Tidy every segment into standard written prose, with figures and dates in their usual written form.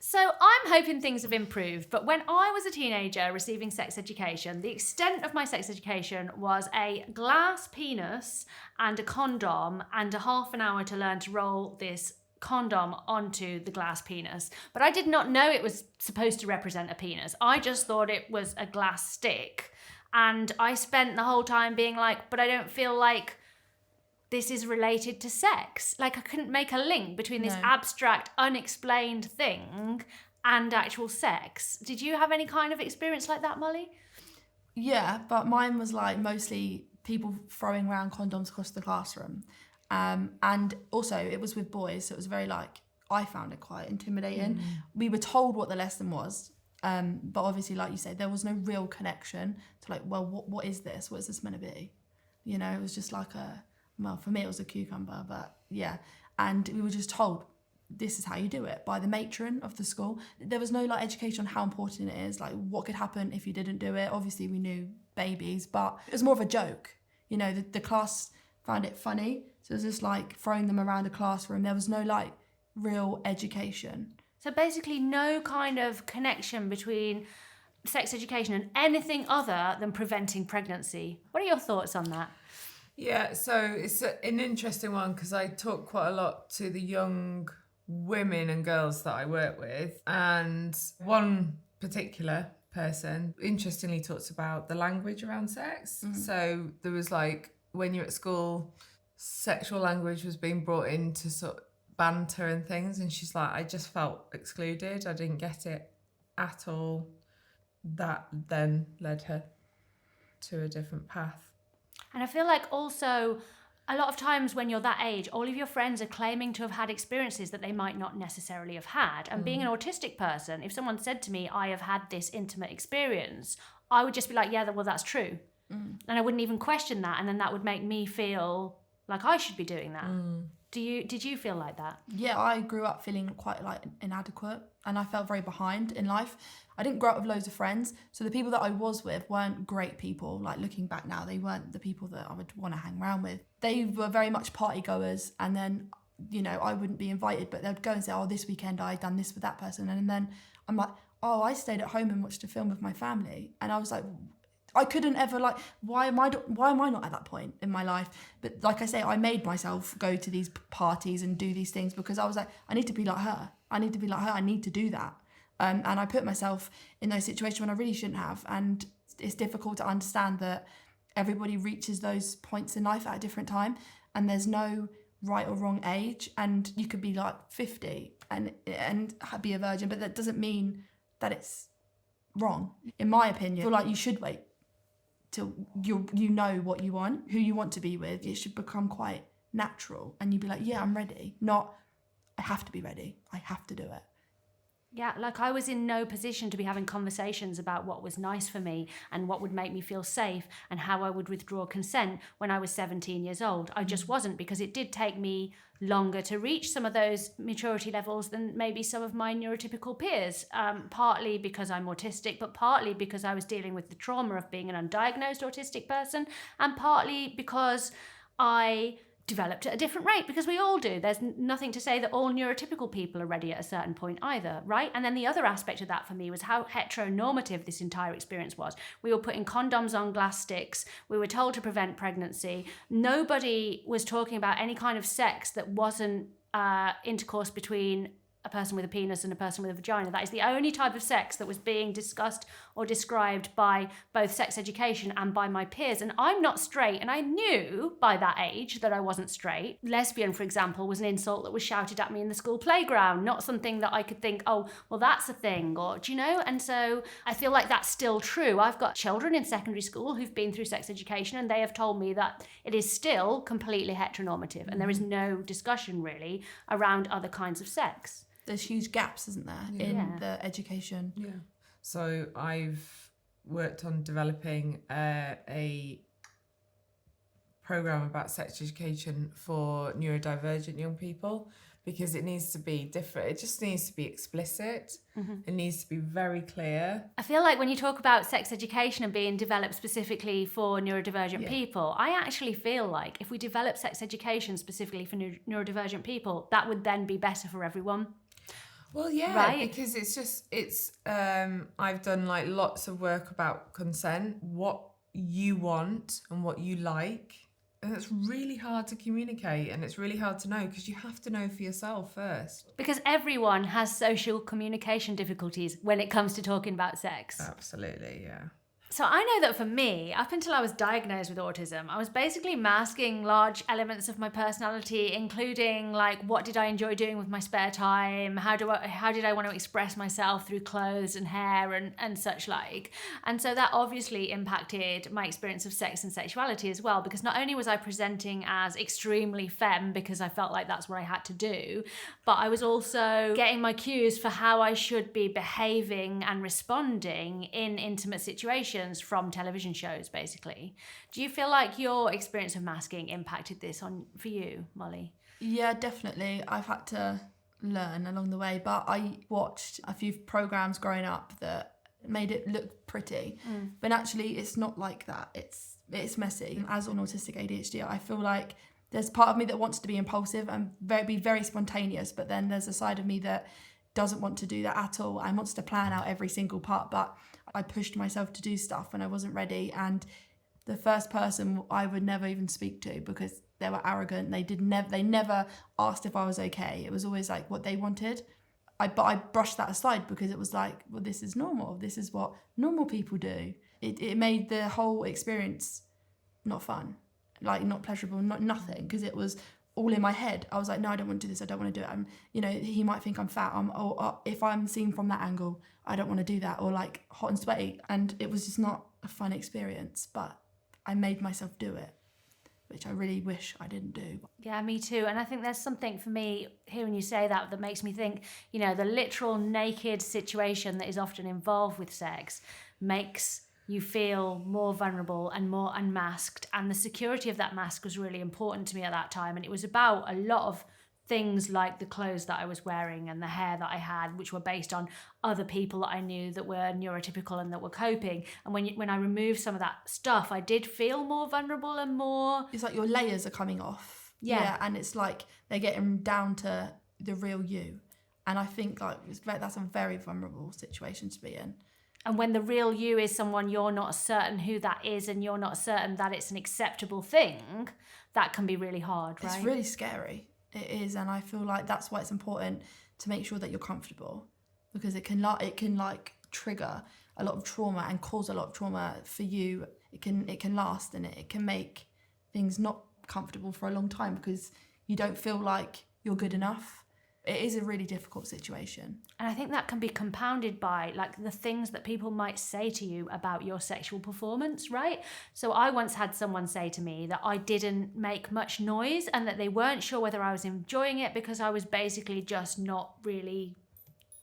So I'm hoping things have improved, but when I was a teenager receiving sex education, the extent of my sex education was a glass penis and a condom and a half an hour to learn to roll this condom onto the glass penis. But I did not know it was supposed to represent a penis. I just thought it was a glass stick. And I spent the whole time being like, but I don't feel like this is related to sex. Like, I couldn't make a link between this abstract, unexplained thing and actual sex. Did you have any kind of experience like that, Molly? Yeah, but mine was like mostly people throwing around condoms across the classroom. And also it was with boys, so it was very like, I found it quite intimidating. We were told what the lesson was, but obviously, like you said, there was no real connection to like, well, what is this? What is this meant to be? You know, it was just like well, for me, it was a cucumber, but yeah. And we were just told, this is how you do it, by the matron of the school. There was no like education on how important it is, like what could happen if you didn't do it. Obviously, we knew babies, but it was more of a joke. You know, the class found it funny. So it was just like throwing them around a classroom. There was no like real education. So basically no kind of connection between sex education and anything other than preventing pregnancy. What are your thoughts on that? Yeah, so it's an interesting one because I talk quite a lot to the young women and girls that I work with, and one particular person interestingly talks about the language around sex. So there was like, when you're at school, sexual language was being brought in to sort of banter and things, and she's like, I just felt excluded. I didn't get it at all. That then led her to a different path. And I feel like also a lot of times when you're that age, all of your friends are claiming to have had experiences that they might not necessarily have had. And being an autistic person, if someone said to me, I have had this intimate experience, I would just be like, yeah, well, that's true. And I wouldn't even question that. And then that would make me feel like I should be doing that. Did you feel like that? Yeah, I grew up feeling quite like inadequate, and I felt very behind in life. I didn't grow up with loads of friends, so the people that I was with weren't great people. Like, looking back now, they weren't the people that I would want to hang around with. They were very much party goers, and then, you know, I wouldn't be invited, but they'd go and say, oh, this weekend I done this with that person. And then I'm like, oh, I stayed at home and watched a film with my family. And I was like, I couldn't ever, like, why am I not at that point in my life? But like I say, I made myself go to these parties and do these things because I was like, I need to be like her. I need to do that. And I put myself in those situations when I really shouldn't have. And it's difficult to understand that everybody reaches those points in life at a different time, and there's no right or wrong age. And you could be like 50 and be a virgin, but that doesn't mean that it's wrong. In my opinion, I feel like you should wait till you know what you want, who you want to be with. It should become quite natural, and you'd be like, yeah, I'm ready. Not, I have to be ready. I have to do it. Yeah, like I was in no position to be having conversations about what was nice for me and what would make me feel safe and how I would withdraw consent when I was 17 years old. I just wasn't, because it did take me longer to reach some of those maturity levels than maybe some of my neurotypical peers, partly because I'm autistic, but partly because I was dealing with the trauma of being an undiagnosed autistic person, and partly because I developed at a different rate, because we all do. There's nothing to say that all neurotypical people are ready at a certain point either, right? And then the other aspect of that for me was how heteronormative this entire experience was. We were putting condoms on glass sticks. We were told to prevent pregnancy. Nobody was talking about any kind of sex that wasn't intercourse between a person with a penis and a person with a vagina. That is the only type of sex that was being discussed or described by both sex education and by my peers. And I'm not straight, and I knew by that age that I wasn't straight. Lesbian, for example, was an insult that was shouted at me in the school playground, not something that I could think, oh, well, that's a thing, or, do you know? And so I feel like that's still true. I've got children in secondary school who've been through sex education, and they have told me that it is still completely heteronormative, and there is no discussion really around other kinds of sex. There's huge gaps, isn't there, in the education? Yeah. So I've worked on developing a program about sex education for neurodivergent young people, because it needs to be different. It just needs to be explicit. It needs to be very clear. I feel like when you talk about sex education and being developed specifically for neurodivergent people, I actually feel like if we develop sex education specifically for neurodivergent people, that would then be better for everyone. Well, yeah, right? Because I've done like lots of work about consent, what you want and what you like. And it's really hard to communicate, and it's really hard to know because you have to know for yourself first. Because everyone has social communication difficulties when it comes to talking about sex. Absolutely, yeah. So I know that for me, up until I was diagnosed with autism, I was basically masking large elements of my personality, including like what did I enjoy doing with my spare time, how did I want to express myself through clothes and hair and such like. And so that obviously impacted my experience of sex and sexuality as well, because not only was I presenting as extremely femme because I felt like that's what I had to do, but I was also getting my cues for how I should be behaving and responding in intimate situations from television shows, basically. Do you feel like your experience of masking impacted this for you, Molly? Yeah, definitely. I've had to learn along the way, but I watched a few programs growing up that made it look pretty, but actually it's not like that. It's messy. As an autistic ADHD, I feel like there's part of me that wants to be impulsive and be very spontaneous, but then there's a side of me that doesn't want to do that at all and wants to plan out every single part. But I pushed myself to do stuff when I wasn't ready, and the first person I would never even speak to because they were arrogant. They never asked if I was okay. It was always like what they wanted. But I brushed that aside because it was like, well, this is normal. This is what normal people do. It made the whole experience not fun, like not pleasurable, nothing, because it was all in my head. I was like, no, I don't want to do this. I don't want to do it. He might think I'm fat. If I'm seen from that angle, I don't want to do that. Or like hot and sweaty. And it was just not a fun experience, but I made myself do it, which I really wish I didn't do. Yeah, me too. And I think there's something for me hearing you say that makes me think, the literal naked situation that is often involved with sex makes you feel more vulnerable and more unmasked. And the security of that mask was really important to me at that time. And it was about a lot of things like the clothes that I was wearing and the hair that I had, which were based on other people that I knew that were neurotypical and that were coping. And when I removed some of that stuff, I did feel more vulnerable and more... It's like your layers are coming off. Yeah. And it's like they're getting down to the real you. And I think like that's a very vulnerable situation to be in. And when the real you is someone you're not certain who that is and you're not certain that it's an acceptable thing, that can be really hard, right? It's really scary. It is. And I feel like that's why it's important to make sure that you're comfortable, because it can like trigger a lot of trauma and cause a lot of trauma for you. It can last, and it can make things not comfortable for a long time because you don't feel like you're good enough. It is a really difficult situation. And I think that can be compounded by like the things that people might say to you about your sexual performance, right? So I once had someone say to me that I didn't make much noise and that they weren't sure whether I was enjoying it because I was basically just not really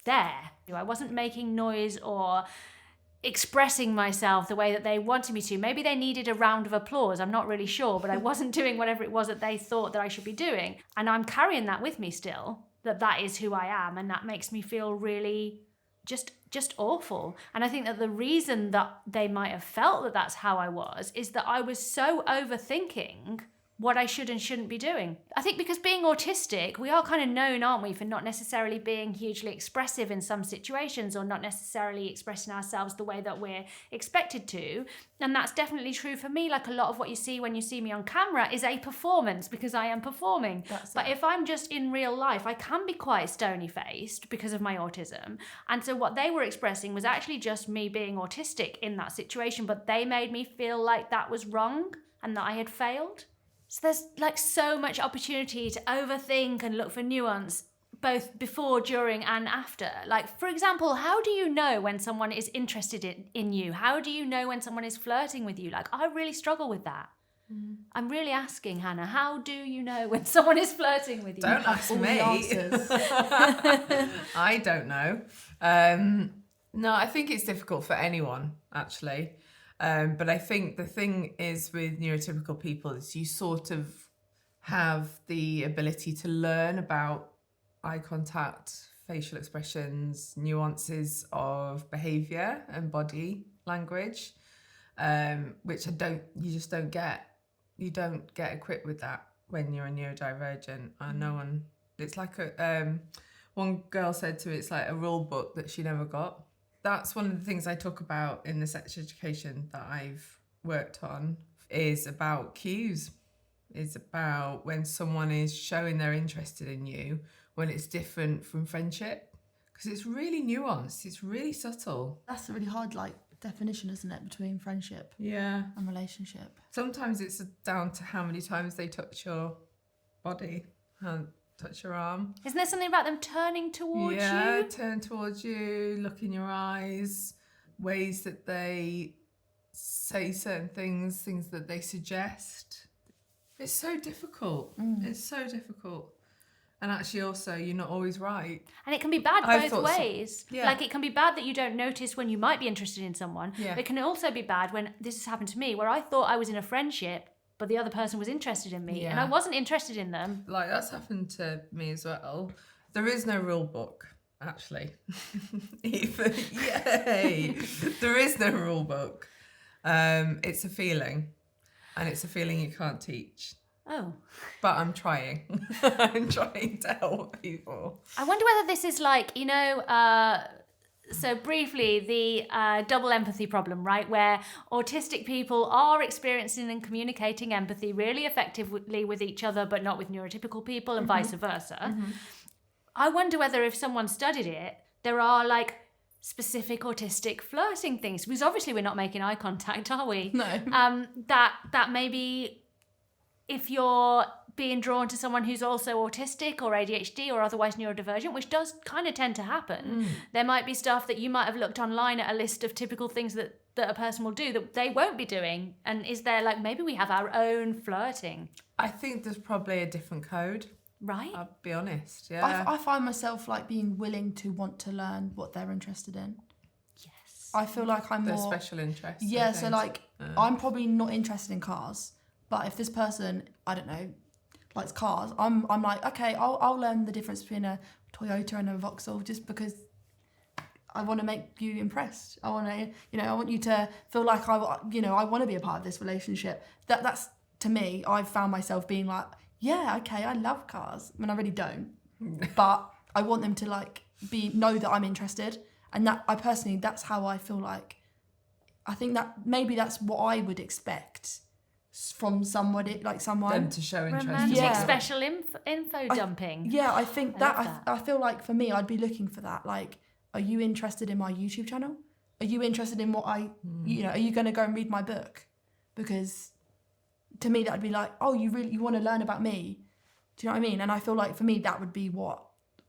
there. I wasn't making noise or expressing myself the way that they wanted me to. Maybe they needed a round of applause. I'm not really sure, but I wasn't doing whatever it was that they thought that I should be doing. And I'm carrying that with me still. That is who I am, and that makes me feel really just awful. And I think that the reason that they might have felt that that's how I was is that I was so overthinking what I should and shouldn't be doing. I think because being autistic, we are kind of known, aren't we, for not necessarily being hugely expressive in some situations or not necessarily expressing ourselves the way that we're expected to. And that's definitely true for me. Like a lot of what you see when you see me on camera is a performance because I am performing. But if I'm just in real life, I can be quite stony-faced because of my autism. And so what they were expressing was actually just me being autistic in that situation, but they made me feel like that was wrong and that I had failed. So there's like so much opportunity to overthink and look for nuance, both before, during, and after. Like, for example, how do you know when someone is interested in you? How do you know when someone is flirting with you? Like, I really struggle with that. I'm really asking, Hannah, how do you know when someone is flirting with you? Don't ask me. I don't know. No, I think it's difficult for anyone, actually. But I think the thing is with neurotypical people is you sort of have the ability to learn about eye contact, facial expressions, nuances of behaviour and body language, which you just don't get. You don't get equipped with that when you're a neurodivergent. And no one, it's like one girl said to me, it's like a rule book that she never got. That's one of the things I talk about in the sex education that I've worked on, is about cues. It's about when someone is showing they're interested in you, when it's different from friendship. Because it's really nuanced, it's really subtle. That's a really hard definition, isn't it, between friendship and relationship. Sometimes it's down to how many times they touch your body and touch your arm. Isn't there something about them turning towards you? Turn towards you, look in your eyes, ways that they say certain things that they suggest. It's so difficult. It's so difficult. And actually also, you're not always right. And it can be bad both ways. Like, it can be bad that you don't notice when you might be interested in someone. But it can also be bad when, this has happened to me, where I thought I was in a friendship, but the other person was interested in me. And I wasn't interested in them. Like, that's happened to me as well. There is no rule book, actually. Yay! There is no rule book. It's a feeling. And it's a feeling you can't teach. Oh. But I'm trying. I'm trying to help people. I wonder whether this is like, so briefly, the double empathy problem, right? Where autistic people are experiencing and communicating empathy really effectively with each other, but not with neurotypical people, and vice versa. I wonder whether if someone studied it, there are like specific autistic flirting things, because obviously we're not making eye contact, are we? No. That maybe if you're being drawn to someone who's also autistic or ADHD or otherwise neurodivergent, which does kind of tend to happen, there might be stuff that you might have looked online at a list of typical things that a person will do that they won't be doing. And is there maybe we have our own flirting? I think there's probably a different code. Right? I'll be honest, I find myself being willing to want to learn what they're interested in. Yes. I feel like I'm Their more... special interests. Yeah, so I'm probably not interested in cars, but if this person, I don't know, likes cars, I'm like, okay, I'll learn the difference between a Toyota and a Vauxhall, just because I want to make you impressed. I want to, I want you to feel like I want to be a part of this relationship. That's, to me, I've found myself being like, yeah, okay, I love cars. I mean, I really don't, but I want them to know that I'm interested, and that that's how I feel like. I think that maybe that's what I would expect from somebody, someone. Them to show interest. Romantic special info dumping. Yeah, I think I feel like for me, I'd be looking for that. Are you interested in my YouTube channel? Are you interested in what are you going to go and read my book? Because to me, that would be like, oh, you want to learn about me? Do you know what I mean? And I feel like for me, that would be what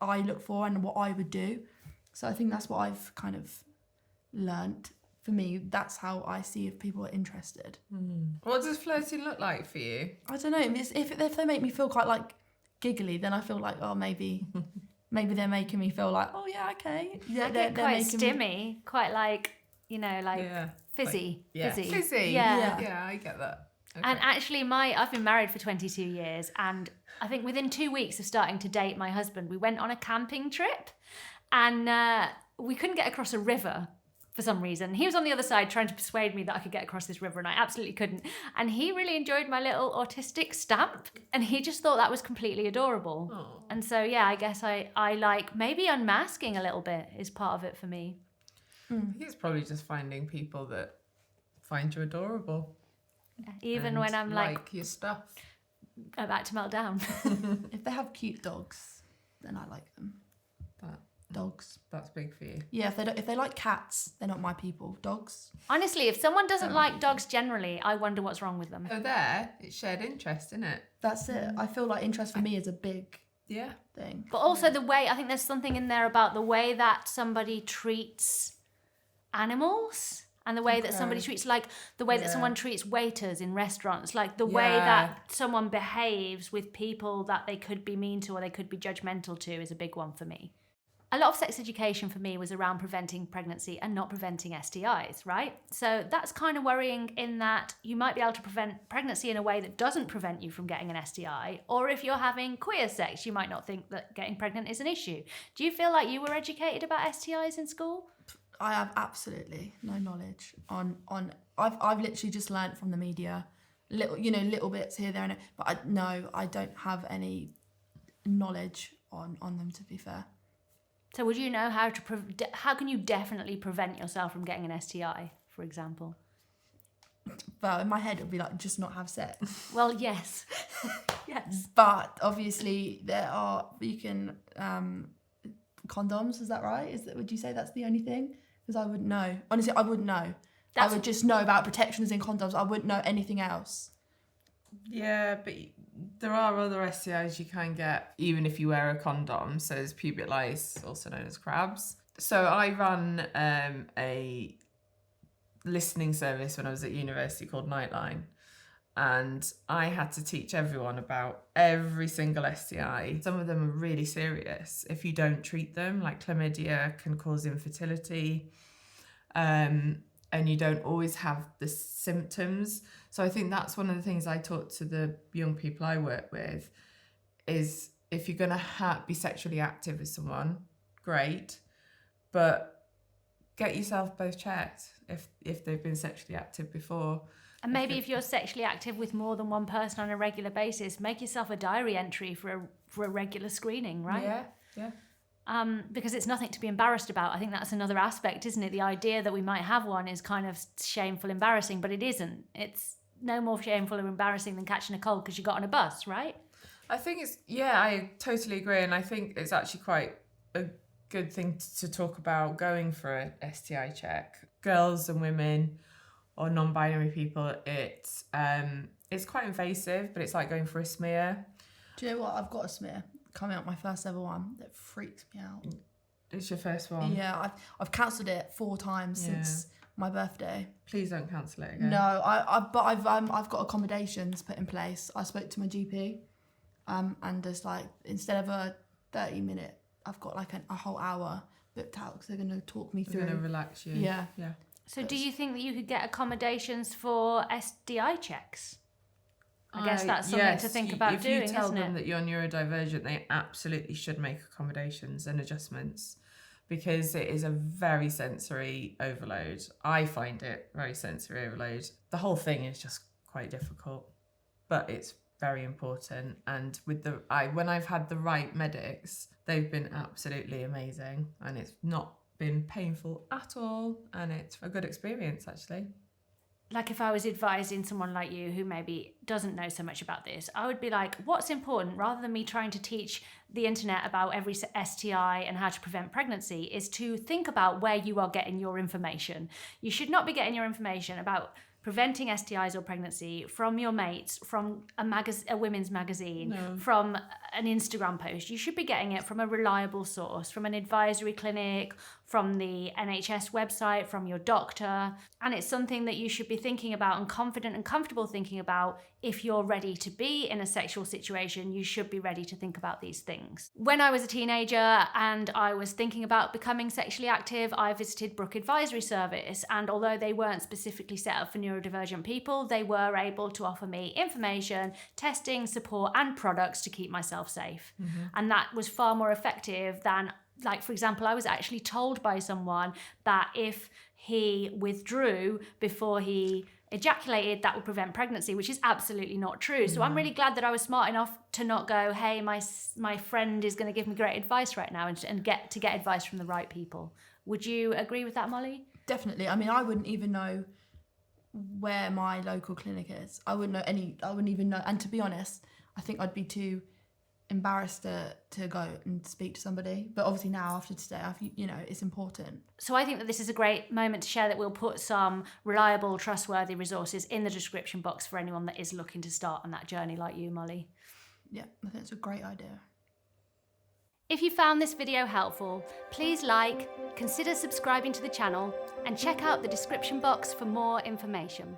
I look for and what I would do. So I think that's what I've kind of learnt. For me, that's how I see if people are interested. What does flirting look like for you? I don't know. If they make me feel quite giggly, then I feel like, oh, maybe they're making me feel like, oh yeah, okay. Yeah, they're quite stimmy, quite fizzy. Yeah. Fizzy. Yeah, I get that. Okay. And actually, I've been married for 22 years, and I think within 2 weeks of starting to date my husband, we went on a camping trip, and we couldn't get across a river for some reason. He was on the other side trying to persuade me that I could get across this river, and I absolutely couldn't. And he really enjoyed my little autistic stamp, and he just thought that was completely adorable. Aww. And so, yeah, I guess I like maybe unmasking a little bit is part of it for me. I think it's probably just finding people that find you adorable. Even when I'm like your stuff. About to melt down. If they have cute dogs, then I like them. Dogs. That's big for you. Yeah, if they like cats, they're not my people. Dogs. Honestly, if someone doesn't like dogs generally, I wonder what's wrong with them. So it's shared interest, isn't it? That's it. I feel like interest for me is a big thing. But also the way, I think there's something in there about the way that somebody treats animals. And the way that somebody treats, the way that someone treats waiters in restaurants, the way that someone behaves with people that they could be mean to or they could be judgmental to is a big one for me. a lot of sex education for me was around preventing pregnancy and not preventing STIs, right? So that's kind of worrying in that you might be able to prevent pregnancy in a way that doesn't prevent you from getting an STI. Or if you're having queer sex, you might not think that getting pregnant is an issue. Do you feel like you were educated about STIs in school? I have absolutely no knowledge on I've literally just learnt from the media, little bits here, there, and but I don't have any knowledge on them, to be fair. So would you know how can you definitely prevent yourself from getting an STI, for example? Well, in my head it would be like just not have sex. Well, yes. Yes. But obviously you can condoms, is that right? Would you say that's the only thing? Because I wouldn't know. Honestly, I wouldn't know. I would just know about protections in condoms. I wouldn't know anything else. Yeah, but there are other STIs you can get even if you wear a condom. So there's pubic lice, also known as crabs. So I ran a listening service when I was at university called Nightline. And I had to teach everyone about every single STI. Some of them are really serious if you don't treat them, like chlamydia can cause infertility. And you don't always have the symptoms. So I think that's one of the things I taught to the young people I work with is if you're going to be sexually active with someone, great, but get yourself both checked if they've been sexually active before. And maybe if you're sexually active with more than one person on a regular basis, make yourself a diary entry for a regular screening, right? Yeah. Because it's nothing to be embarrassed about. I think that's another aspect, isn't it? The idea that we might have one is kind of shameful, embarrassing, but it isn't. It's no more shameful or embarrassing than catching a cold because you got on a bus, right? I think I totally agree. And I think it's actually quite a good thing to talk about going for a STI check. Girls and women or non-binary people, it's quite invasive, but it's like going for a smear. Do you know what? I've got a smear coming up, my first ever one, that freaks me out. It's your first one? Yeah, I've cancelled it 4 times since my birthday. Please don't cancel it again. No, but I've got accommodations put in place. I spoke to my GP, and there's like, instead of a 30-minute, I've got like a whole hour booked out because they're going to talk me through. They're going to relax you. Yeah. So do you think that you could get accommodations for SDI checks? I guess that's something to think about doing, isn't it? If you tell them that you're neurodivergent, they absolutely should make accommodations and adjustments because it is a very sensory overload. I find it very sensory overload. The whole thing is just quite difficult, but it's very important. And when I've had the right medics, they've been absolutely amazing, and it's not been painful at all, and it's a good experience actually. Like if I was advising someone like you who maybe doesn't know so much about this, I would be like, what's important, rather than me trying to teach the internet about every STI and how to prevent pregnancy, is to think about where you are getting your information. You should not be getting your information about preventing STIs or pregnancy from your mates, from a women's magazine, from an Instagram post. You should be getting it from a reliable source, from an advisory clinic, from the NHS website, from your doctor. And it's something that you should be thinking about and confident and comfortable thinking about. If you're ready to be in a sexual situation, you should be ready to think about these things. When I was a teenager and I was thinking about becoming sexually active, I visited Brook Advisory Service. And although they weren't specifically set up for neurodivergent people, they were able to offer me information, testing, support, and products to keep myself safe. Mm-hmm. And that was far more effective than, like, for example, I was actually told by someone that if he withdrew before he ejaculated, that would prevent pregnancy, which is absolutely not true. So I'm really glad that I was smart enough to not go, hey, my friend is going to give me great advice right now, and get advice from the right people. Would you agree with that, Molly? Definitely. I mean, I wouldn't even know where my local clinic is. I wouldn't even know. And to be honest, I think I'd be too embarrassed to go and speak to somebody. But obviously now, after today, it's important. So I think that this is a great moment to share that we'll put some reliable, trustworthy resources in the description box for anyone that is looking to start on that journey like you, Molly. Yeah, I think it's a great idea. If you found this video helpful, please consider subscribing to the channel, and check out the description box for more information.